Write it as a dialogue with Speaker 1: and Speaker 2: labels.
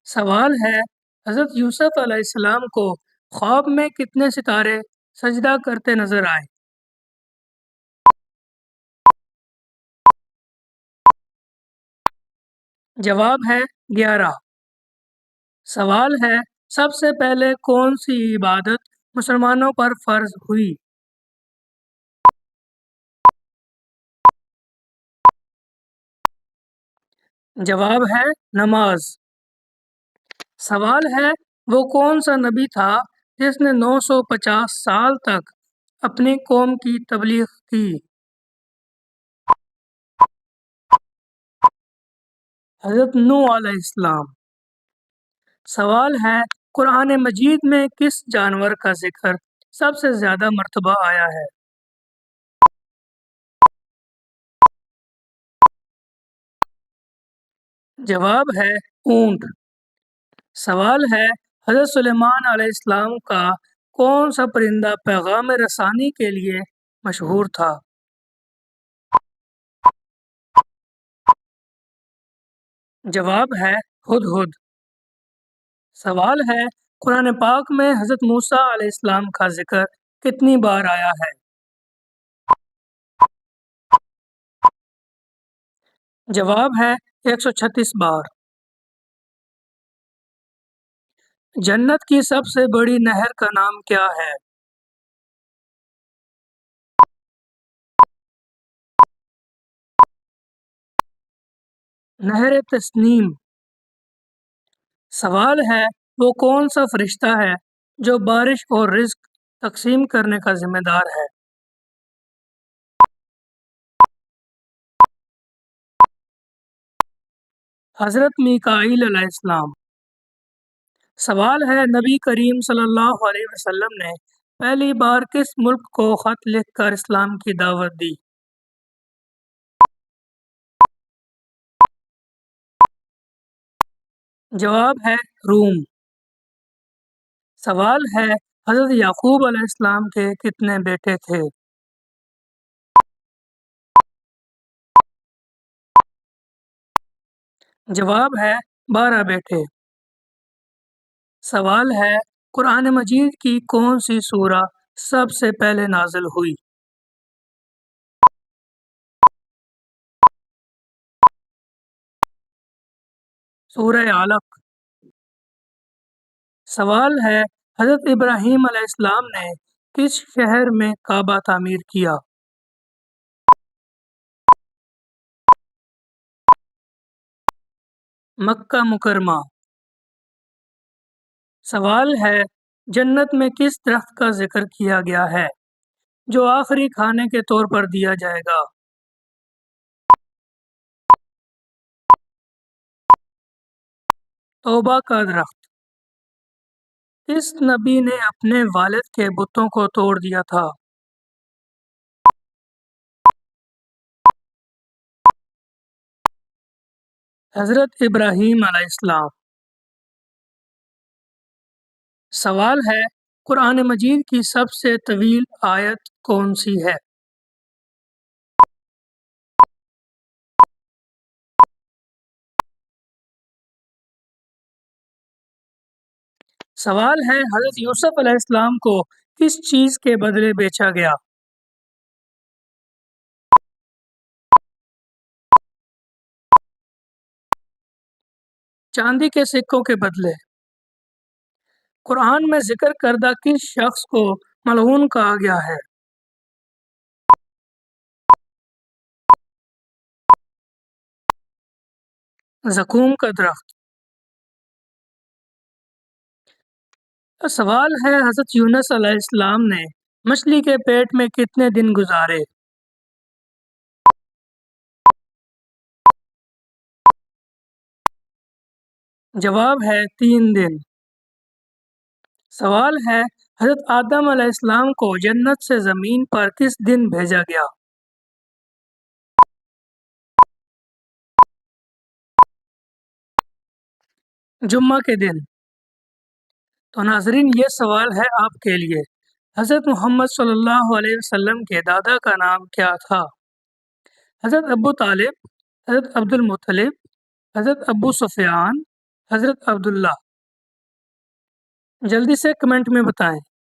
Speaker 1: سوال ہے، حضرت یوسف علیہ السلام کو خواب میں کتنے ستارے سجدہ کرتے نظر آئے؟ جواب ہے 11۔ سوال ہے، سب سے پہلے کون سی عبادت مسلمانوں پر فرض ہوئی؟ جواب ہے نماز۔ سوال ہے، وہ کون سا نبی تھا جس نے 950 سال تک اپنی قوم کی تبلیغ کی؟ حضرت نوح علیہ السلام۔ سوال ہے، قرآن مجید میں کس جانور کا ذکر سب سے زیادہ مرتبہ آیا ہے؟ جواب ہے اونٹ۔ سوال ہے، حضرت سلیمان علیہ السلام کا کون سا پرندہ پیغام رسانی کے لیے مشہور تھا؟ جواب ہے ہدہد۔ سوال ہے، قرآن پاک میں حضرت موسیٰ علیہ السلام کا ذکر کتنی بار آیا ہے؟ جواب ہے 136 بار۔ جنت کی سب سے بڑی نہر کا نام کیا ہے؟ نہر تسنیم۔ سوال ہے، وہ کون سا فرشتہ ہے جو بارش اور رزق تقسیم کرنے کا ذمہ دار ہے؟ حضرت میکائیل علیہ السلام۔ سوال ہے، نبی کریم صلی اللہ علیہ وسلم نے پہلی بار کس ملک کو خط لکھ کر اسلام کی دعوت دی؟ جواب ہے روم۔ سوال ہے، حضرت یعقوب علیہ السلام کے کتنے بیٹے تھے؟ جواب ہے 12 بیٹے۔ سوال ہے، قرآن مجید کی کون سی سورہ سب سے پہلے نازل ہوئی؟ سورہ علق۔ سوال ہے، حضرت ابراہیم علیہ السلام نے کس شہر میں کعبہ تعمیر کیا؟ مکہ مکرمہ۔ سوال ہے، جنت میں کس درخت کا ذکر کیا گیا ہے جو آخری کھانے کے طور پر دیا جائے گا؟ توبہ کا درخت۔ کس نبی نے اپنے والد کے بتوں کو توڑ دیا تھا؟ حضرت ابراہیم علیہ السلام۔ سوال ہے، قرآن مجید کی سب سے طویل آیت کون سی ہے؟ سوال ہے، حضرت یوسف علیہ السلام کو کس چیز کے بدلے بیچا گیا؟ چاندی کے سکوں کے بدلے۔ قرآن میں ذکر کردہ کس شخص کو ملعون کہا گیا ہے؟ زقوم کا درخت۔ سوال ہے، حضرت یونس علیہ السلام نے مچھلی کے پیٹ میں کتنے دن گزارے؟ جواب ہے 3 دن۔ سوال ہے، حضرت آدم علیہ السلام کو جنت سے زمین پر کس دن بھیجا گیا؟ جمعہ کے دن۔ تو ناظرین، یہ سوال ہے آپ کے لیے، حضرت محمد صلی اللہ علیہ وسلم کے دادا کا نام کیا تھا؟ حضرت ابو طالب، حضرت عبد المطلب، حضرت ابو سفیان، حضرت عبداللہ۔ جلدی سے کمنٹ میں بتائیں۔